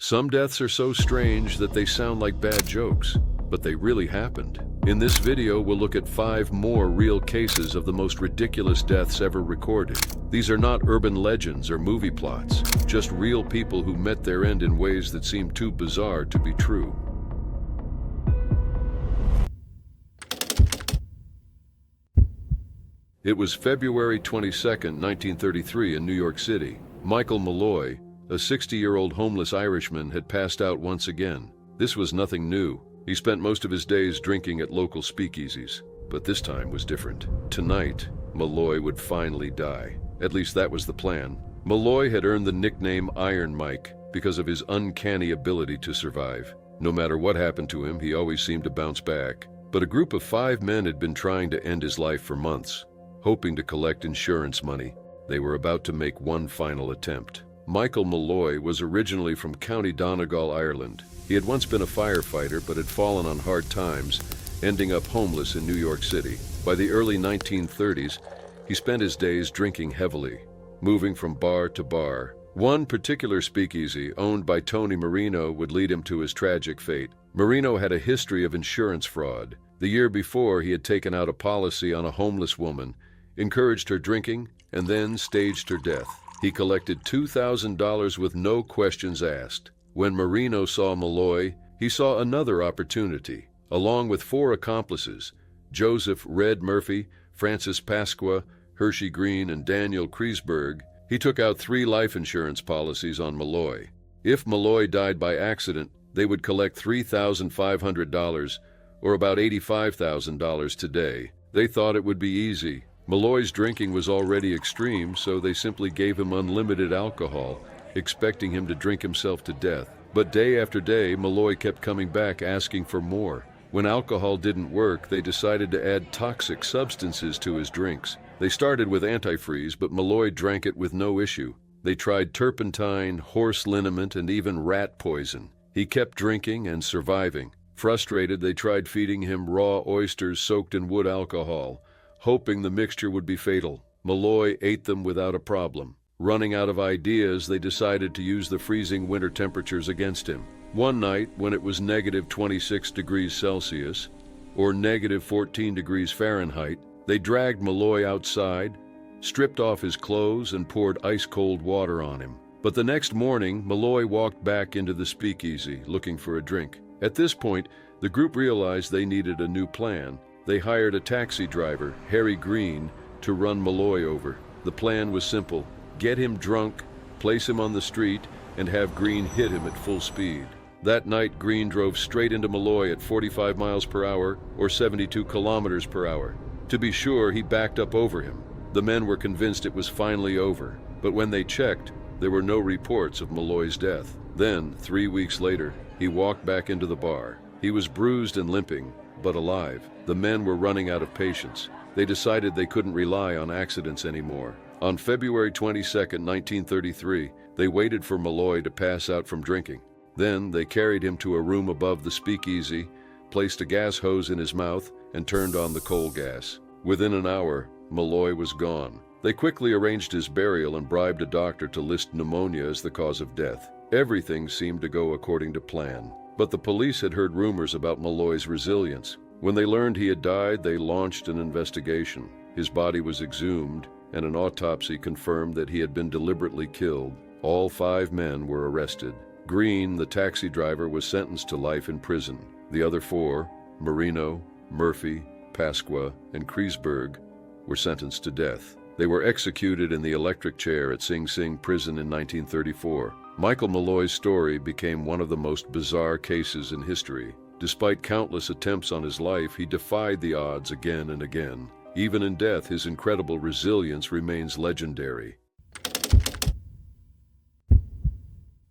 Some deaths are so strange that they sound like bad jokes, but they really happened. In this video, we'll look at 5 more real cases of the most ridiculous deaths ever recorded. These are not urban legends or movie plots, just real people who met their end in ways that seem too bizarre to be true. It was February 22, 1933 in New York City. Michael Malloy, a 60-year-old homeless Irishman, had passed out once again. This was nothing new. He spent most of his days drinking at local speakeasies, but this time was different. Tonight, Malloy would finally die. At least that was the plan. Malloy had earned the nickname Iron Mike because of his uncanny ability to survive. No matter what happened to him, he always seemed to bounce back. But a group of 5 men had been trying to end his life for months, hoping to collect insurance money. They were about to make one final attempt. Michael Malloy was originally from County Donegal, Ireland. He had once been a firefighter but had fallen on hard times, ending up homeless in New York City. By the early 1930s, he spent his days drinking heavily, moving from bar to bar. One particular speakeasy, owned by Tony Marino, would lead him to his tragic fate. Marino had a history of insurance fraud. The year before, he had taken out a policy on a homeless woman, encouraged her drinking, and then staged her death. He collected $2,000 with no questions asked. When Marino saw Malloy, he saw another opportunity. Along with 4 accomplices, Joseph Red Murphy, Francis Pasqua, Hershey Green, and Daniel Kreisberg, he took out 3 life insurance policies on Malloy. If Malloy died by accident, they would collect $3,500, or about $85,000 today. They thought it would be easy. Malloy's drinking was already extreme, so they simply gave him unlimited alcohol, expecting him to drink himself to death. But day after day, Malloy kept coming back asking for more. When alcohol didn't work, they decided to add toxic substances to his drinks. They started with antifreeze, but Malloy drank it with no issue. They tried turpentine, horse liniment, and even rat poison. He kept drinking and surviving. Frustrated, they tried feeding him raw oysters soaked in wood alcohol, hoping the mixture would be fatal. Malloy ate them without a problem. Running out of ideas, they decided to use the freezing winter temperatures against him. One night, when it was negative 26 degrees Celsius, or negative 14 degrees Fahrenheit, they dragged Malloy outside, stripped off his clothes, and poured ice-cold water on him. But the next morning, Malloy walked back into the speakeasy, looking for a drink. At this point, the group realized they needed a new plan. They hired a taxi driver, Harry Green, to run Malloy over. The plan was simple: get him drunk, place him on the street, and have Green hit him at full speed. That night, Green drove straight into Malloy at 45 miles per hour or 72 kilometers per hour. To be sure, he backed up over him. The men were convinced it was finally over, but when they checked, there were no reports of Malloy's death. Then, 3 weeks later, he walked back into the bar. He was bruised and limping, but alive. The men were running out of patience. They decided they couldn't rely on accidents anymore. On February 22, 1933, they waited for Malloy to pass out from drinking. Then they carried him to a room above the speakeasy, placed a gas hose in his mouth, and turned on the coal gas. Within an hour, Malloy was gone. They quickly arranged his burial and bribed a doctor to list pneumonia as the cause of death. Everything seemed to go according to plan. But the police had heard rumors about Malloy's resilience. When they learned he had died, they launched an investigation. His body was exhumed, and an autopsy confirmed that he had been deliberately killed. All 5 men were arrested. Green, the taxi driver, was sentenced to life in prison. The other 4, Marino, Murphy, Pasqua, and Kreisberg, were sentenced to death. They were executed in the electric chair at Sing Sing prison in 1934. Michael Malloy's story became one of the most bizarre cases in history. Despite countless attempts on his life, he defied the odds again and again. Even in death, his incredible resilience remains legendary.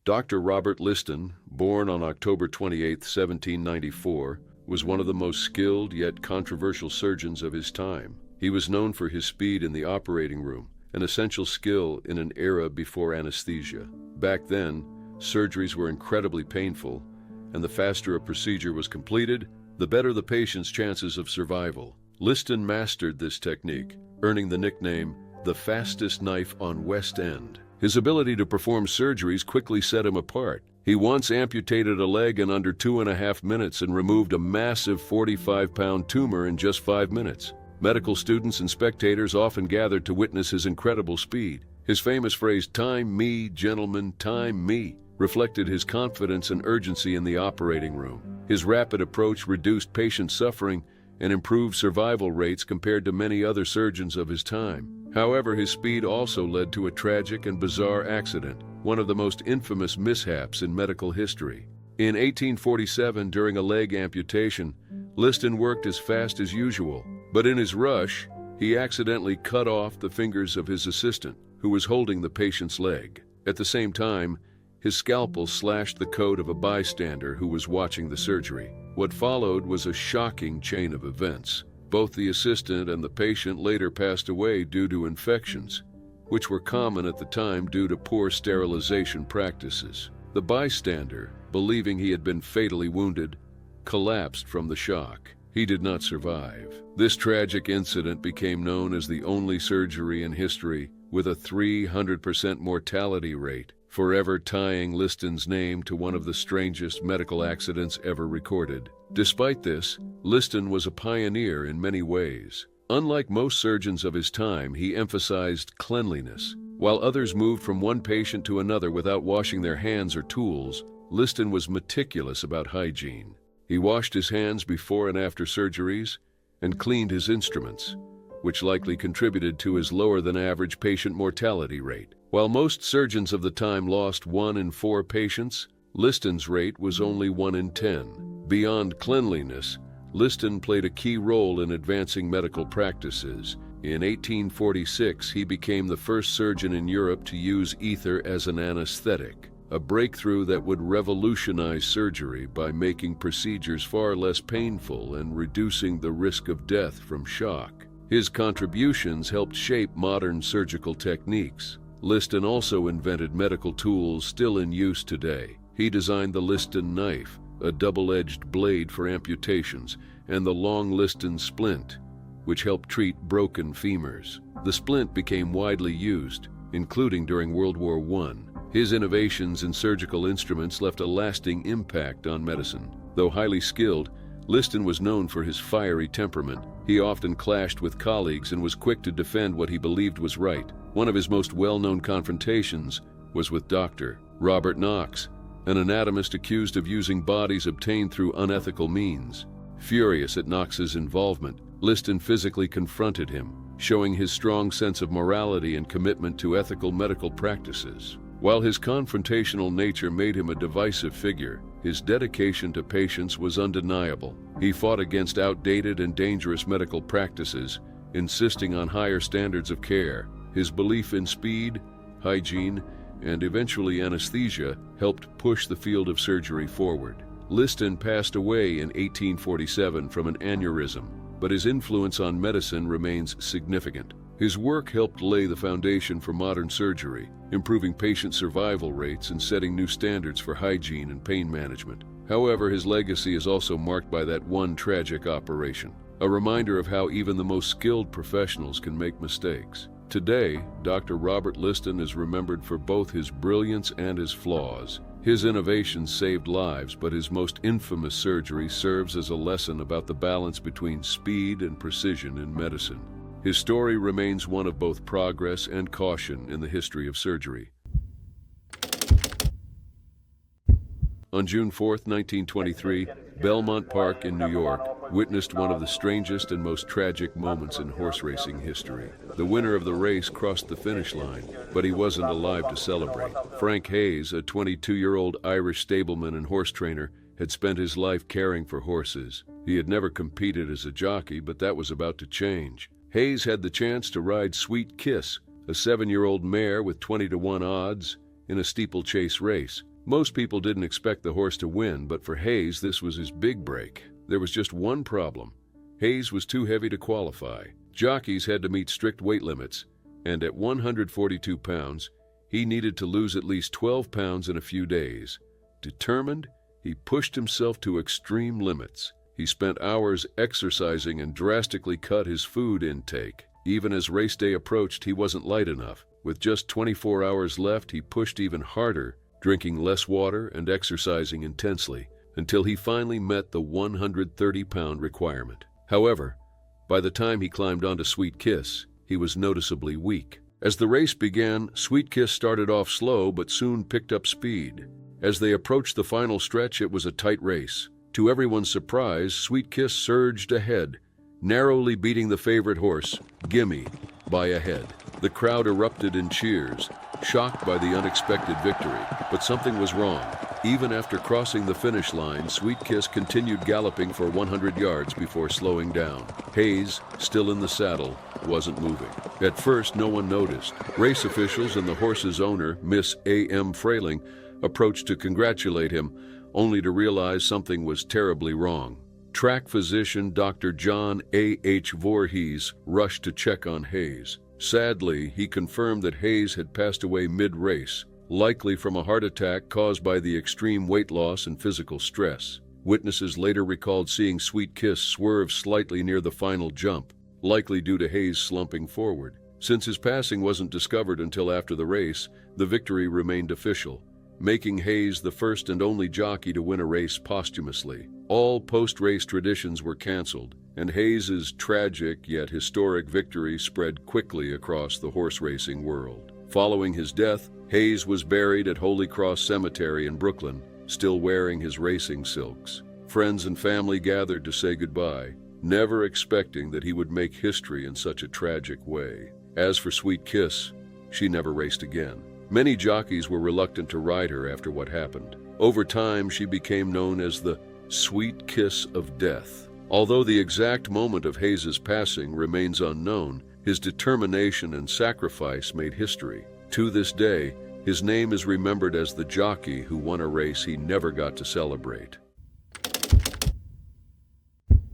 Dr. Robert Liston, born on October 28, 1794, was one of the most skilled yet controversial surgeons of his time. He was known for his speed in the operating room, an essential skill in an era before anesthesia. Back then, surgeries were incredibly painful, and the faster a procedure was completed, the better the patient's chances of survival. Liston mastered this technique, earning the nickname the fastest knife on West End. His ability to perform surgeries quickly set him apart. He once amputated a leg in under 2.5 minutes and removed a massive 45-pound tumor in just 5 minutes. Medical students and spectators often gathered to witness his incredible speed. His famous phrase, "Time me, gentlemen, time me," reflected his confidence and urgency in the operating room. His rapid approach reduced patient suffering and improved survival rates compared to many other surgeons of his time. However, his speed also led to a tragic and bizarre accident, one of the most infamous mishaps in medical history. In 1847, during a leg amputation, Liston worked as fast as usual, but in his rush, he accidentally cut off the fingers of his assistant, who was holding the patient's leg. At the same time, his scalpel slashed the coat of a bystander who was watching the surgery. What followed was a shocking chain of events. Both the assistant and the patient later passed away due to infections, which were common at the time due to poor sterilization practices. The bystander, believing he had been fatally wounded, collapsed from the shock. He did not survive. This tragic incident became known as the only surgery in history with a 300% mortality rate, forever tying Liston's name to one of the strangest medical accidents ever recorded. Despite this, Liston was a pioneer in many ways. Unlike most surgeons of his time, he emphasized cleanliness. While others moved from one patient to another without washing their hands or tools, Liston was meticulous about hygiene. He washed his hands before and after surgeries and cleaned his instruments, which likely contributed to his lower-than-average patient mortality rate. While most surgeons of the time lost 1 in 4 patients, Liston's rate was only 1 in 10. Beyond cleanliness, Liston played a key role in advancing medical practices. In 1846, he became the first surgeon in Europe to use ether as an anesthetic, a breakthrough that would revolutionize surgery by making procedures far less painful and reducing the risk of death from shock. His contributions helped shape modern surgical techniques. Liston also invented medical tools still in use today. He designed the Liston knife, a double-edged blade for amputations, and the long Liston splint, which helped treat broken femurs. The splint became widely used, including during World War I. His innovations in surgical instruments left a lasting impact on medicine. Though highly skilled, Liston was known for his fiery temperament. He often clashed with colleagues and was quick to defend what he believed was right. One of his most well-known confrontations was with Dr. Robert Knox, an anatomist accused of using bodies obtained through unethical means. Furious at Knox's involvement, Liston physically confronted him, showing his strong sense of morality and commitment to ethical medical practices. While his confrontational nature made him a divisive figure, his dedication to patients was undeniable. He fought against outdated and dangerous medical practices, insisting on higher standards of care. His belief in speed, hygiene, and eventually anesthesia helped push the field of surgery forward. Liston passed away in 1847 from an aneurysm, but his influence on medicine remains significant. His work helped lay the foundation for modern surgery, improving patient survival rates and setting new standards for hygiene and pain management. However, his legacy is also marked by that one tragic operation, a reminder of how even the most skilled professionals can make mistakes. Today, Dr. Robert Liston is remembered for both his brilliance and his flaws. His innovations saved lives, but his most infamous surgery serves as a lesson about the balance between speed and precision in medicine. His story remains one of both progress and caution in the history of surgery. On June 4, 1923, Belmont Park in New York witnessed one of the strangest and most tragic moments in horse racing history. The winner of the race crossed the finish line, but he wasn't alive to celebrate. Frank Hayes, a 22-year-old Irish stableman and horse trainer, had spent his life caring for horses. He had never competed as a jockey, but that was about to change. Hayes had the chance to ride Sweet Kiss, a 7-year-old mare with 20-to-1 odds, in a steeplechase race. Most people didn't expect the horse to win, but for Hayes, this was his big break. There was just one problem. Hayes was too heavy to qualify. Jockeys had to meet strict weight limits, and at 142 pounds, he needed to lose at least 12 pounds in a few days. Determined, he pushed himself to extreme limits. He spent hours exercising and drastically cut his food intake. Even as race day approached, he wasn't light enough. With just 24 hours left, he pushed even harder drinking less water and exercising intensely until he finally met the 130-pound requirement. However, by the time he climbed onto Sweet Kiss, he was noticeably weak. As the race began, Sweet Kiss started off slow but soon picked up speed. As they approached the final stretch, it was a tight race. To everyone's surprise, Sweet Kiss surged ahead, narrowly beating the favorite horse, Gimme, by a head. The crowd erupted in cheers, shocked by the unexpected victory. But something was wrong. Even after crossing the finish line, Sweet Kiss continued galloping for 100 yards before slowing down. Hayes, still in the saddle, wasn't moving. At first, no one noticed. Race officials and the horse's owner, Miss A.M. Frayling, approached to congratulate him, only to realize something was terribly wrong. Track physician Dr. John A.H. Voorhees rushed to check on Hayes. Sadly, he confirmed that Hayes had passed away mid-race, likely from a heart attack caused by the extreme weight loss and physical stress. Witnesses later recalled seeing Sweet Kiss swerve slightly near the final jump, likely due to Hayes slumping forward. Since his passing wasn't discovered until after the race, the victory remained official, making Hayes the first and only jockey to win a race posthumously. All post-race traditions were canceled, and Hayes's tragic yet historic victory spread quickly across the horse racing world. Following his death, Hayes was buried at Holy Cross Cemetery in Brooklyn, still wearing his racing silks. Friends and family gathered to say goodbye, never expecting that he would make history in such a tragic way. As for Sweet Kiss, she never raced again. Many jockeys were reluctant to ride her after what happened. Over time, she became known as the Sweet Kiss of Death. Although the exact moment of Hayes's passing remains unknown, his determination and sacrifice made history. To this day, his name is remembered as the jockey who won a race he never got to celebrate.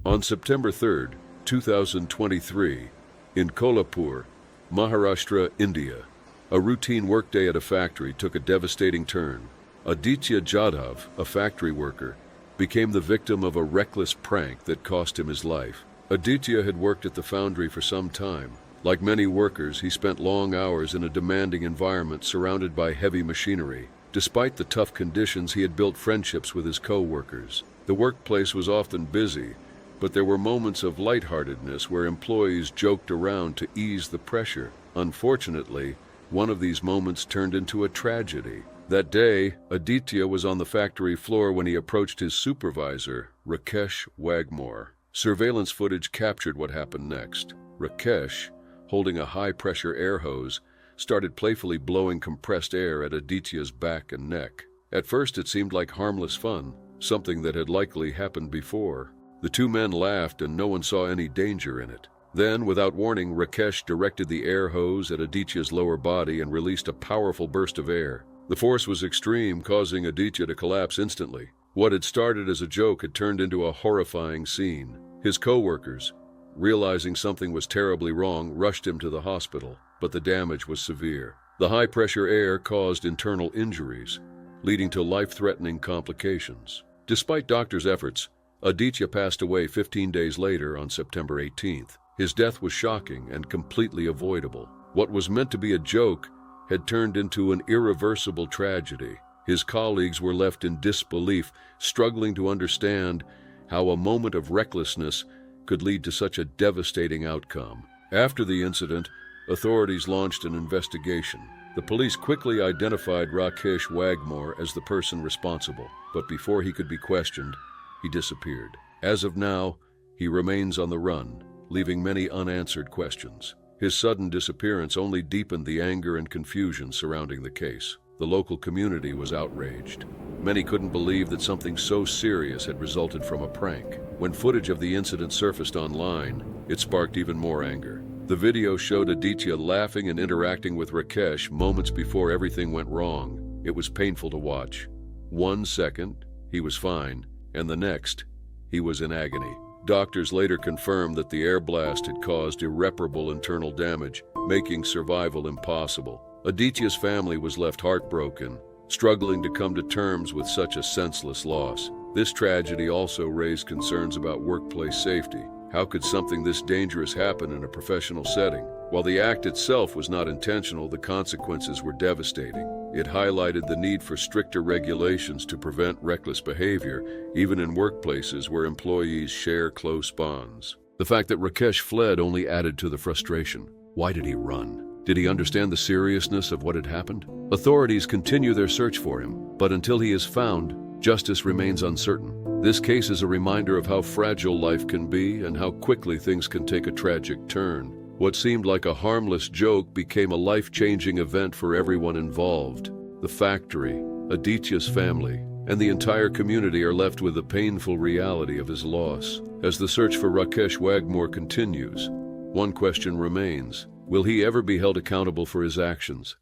On September 3, 2023, in Kolhapur, Maharashtra, India, a routine workday at a factory took a devastating turn. Aditya Jadhav, a factory worker, became the victim of a reckless prank that cost him his life. Aditya had worked at the foundry for some time. Like many workers, he spent long hours in a demanding environment surrounded by heavy machinery. Despite the tough conditions, he had built friendships with his co-workers. The workplace was often busy, but there were moments of lightheartedness where employees joked around to ease the pressure. Unfortunately, one of these moments turned into a tragedy. That day, Aditya was on the factory floor when he approached his supervisor, Rakesh Wagmore. Surveillance footage captured what happened next. Rakesh, holding a high-pressure air hose, started playfully blowing compressed air at Aditya's back and neck. At first, it seemed like harmless fun, something that had likely happened before. The two men laughed and no one saw any danger in it. Then, without warning, Rakesh directed the air hose at Aditya's lower body and released a powerful burst of air. The force was extreme, causing Aditya to collapse instantly. What had started as a joke had turned into a horrifying scene. His co-workers, realizing something was terribly wrong, rushed him to the hospital, but the damage was severe. The high-pressure air caused internal injuries, leading to life-threatening complications. Despite doctors' efforts, Aditya passed away 15 days later on September 18th. His death was shocking and completely avoidable. What was meant to be a joke had turned into an irreversible tragedy. His colleagues were left in disbelief, struggling to understand how a moment of recklessness could lead to such a devastating outcome. After the incident, authorities launched an investigation. The police quickly identified Rakesh Wagmore as the person responsible, but before he could be questioned, he disappeared. As of now, he remains on the run, leaving many unanswered questions. His sudden disappearance only deepened the anger and confusion surrounding the case. The local community was outraged. Many couldn't believe that something so serious had resulted from a prank. When footage of the incident surfaced online, it sparked even more anger. The video showed Aditya laughing and interacting with Rakesh moments before everything went wrong. It was painful to watch. 1 second, he was fine, and the next, he was in agony. Doctors later confirmed that the air blast had caused irreparable internal damage, making survival impossible. Aditya's family was left heartbroken, struggling to come to terms with such a senseless loss. This tragedy also raised concerns about workplace safety. How could something this dangerous happen in a professional setting? While the act itself was not intentional, the consequences were devastating. It highlighted the need for stricter regulations to prevent reckless behavior, even in workplaces where employees share close bonds. The fact that Rakesh fled only added to the frustration. Why did he run? Did he understand the seriousness of what had happened? Authorities continue their search for him, but until he is found, justice remains uncertain. This case is a reminder of how fragile life can be and how quickly things can take a tragic turn. What seemed like a harmless joke became a life-changing event for everyone involved. The factory, Aditya's family, and the entire community are left with the painful reality of his loss. As the search for Rakesh Wagmore continues, one question remains: will he ever be held accountable for his actions?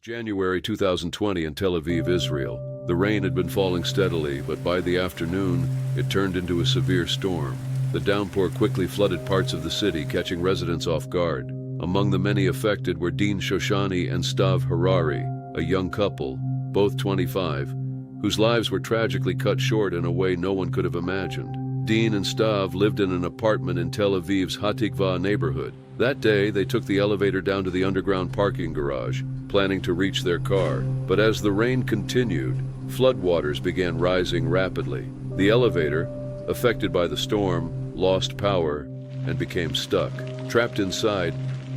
January 2020 in Tel Aviv, Israel. The rain had been falling steadily, but by the afternoon, it turned into a severe storm. The downpour quickly flooded parts of the city, catching residents off guard. Among the many affected were Dean Shoshani and Stav Harari, a young couple, both 25, whose lives were tragically cut short in a way no one could have imagined. Dean and Stav lived in an apartment in Tel Aviv's Hatikva neighborhood. That day, they took the elevator down to the underground parking garage, planning to reach their car. But as the rain continued, floodwaters began rising rapidly. The elevator, affected by the storm, lost power and became stuck. Trapped inside,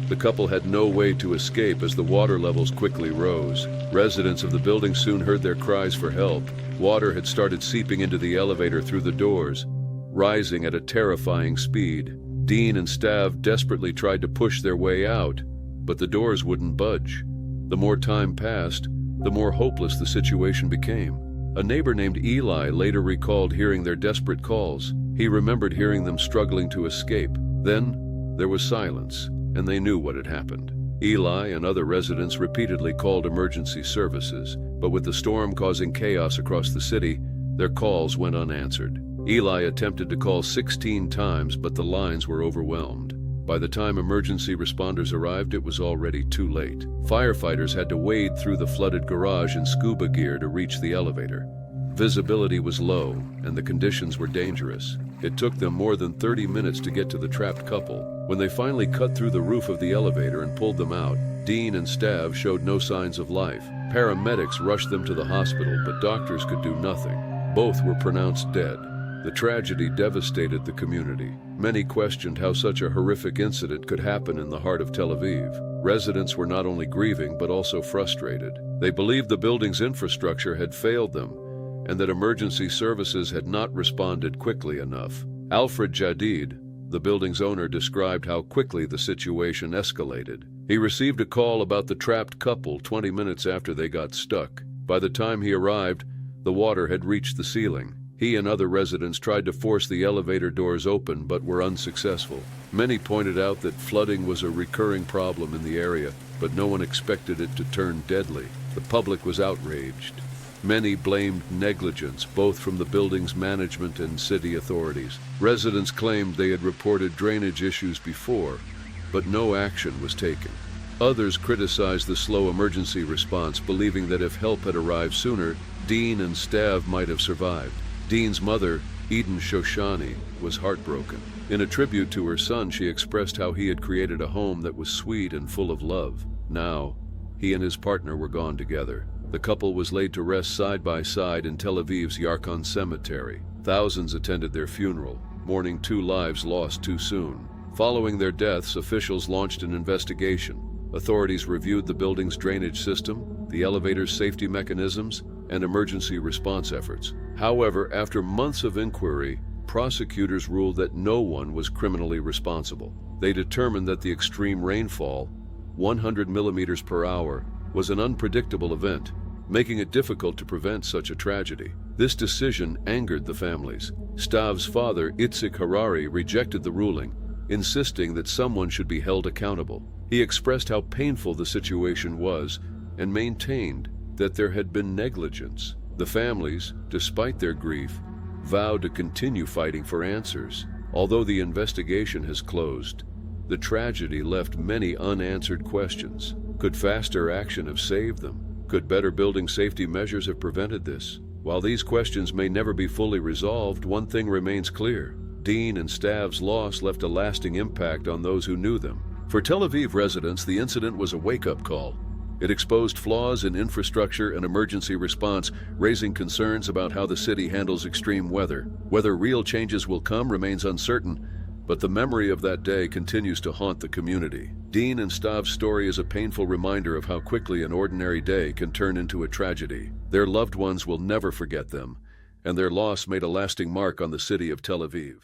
the couple had no way to escape as the water levels quickly rose. Residents of the building soon heard their cries for help. Water had started seeping into the elevator through the doors, rising at a terrifying speed. Dean and Stav desperately tried to push their way out, but the doors wouldn't budge. The more time passed, the more hopeless the situation became. A neighbor named Eli later recalled hearing their desperate calls. He remembered hearing them struggling to escape. Then there was silence, and they knew what had happened. Eli and other residents repeatedly called emergency services, but with the storm causing chaos across the city, their calls went unanswered. Eli attempted to call 16 times, but the lines were overwhelmed. By the time emergency responders arrived, it was already too late. Firefighters had to wade through the flooded garage in scuba gear to reach the elevator. Visibility was low, and the conditions were dangerous. It took them more than 30 minutes to get to the trapped couple. When they finally cut through the roof of the elevator and pulled them out, Dean and Stav showed no signs of life. Paramedics rushed them to the hospital, but doctors could do nothing. Both were pronounced dead. The tragedy devastated the community. Many questioned how such a horrific incident could happen in the heart of Tel Aviv. Residents were not only grieving but also frustrated. They believed the building's infrastructure had failed them and that emergency services had not responded quickly enough. Alfred Jadid, the building's owner, described how quickly the situation escalated. He received a call about the trapped couple 20 minutes after they got stuck. By the time he arrived, the water had reached the ceiling. He and other residents tried to force the elevator doors open but were unsuccessful. Many pointed out that flooding was a recurring problem in the area, but no one expected it to turn deadly. The public was outraged. Many blamed negligence, both from the building's management and city authorities. Residents claimed they had reported drainage issues before, but no action was taken. Others criticized the slow emergency response, believing that if help had arrived sooner, Dean and Stav might have survived. Dean's mother, Eden Shoshani, was heartbroken. In a tribute to her son, she expressed how he had created a home that was sweet and full of love. Now, he and his partner were gone together. The couple was laid to rest side by side in Tel Aviv's Yarkon Cemetery. Thousands attended their funeral, mourning two lives lost too soon. Following their deaths, officials launched an investigation. Authorities reviewed the building's drainage system, the elevator's safety mechanisms, and emergency response efforts. However, after months of inquiry, prosecutors ruled that no one was criminally responsible. They determined that the extreme rainfall, 100 millimeters per hour, was an unpredictable event, making it difficult to prevent such a tragedy. This decision angered the families. Stav's father, Itzik Harari, rejected the ruling, insisting that someone should be held accountable. He expressed how painful the situation was and maintained that there had been negligence. The families, despite their grief, vowed to continue fighting for answers. Although the investigation has closed, the tragedy left many unanswered questions. Could faster action have saved them? Could better building safety measures have prevented this? While these questions may never be fully resolved, one thing remains clear. Dean and Stav's loss left a lasting impact on those who knew them. For Tel Aviv residents, the incident was a wake-up call. It exposed flaws in infrastructure and emergency response, raising concerns about how the city handles extreme weather. Whether real changes will come remains uncertain, but the memory of that day continues to haunt the community. Dean and Stav's story is a painful reminder of how quickly an ordinary day can turn into a tragedy. Their loved ones will never forget them, and their loss made a lasting mark on the city of Tel Aviv.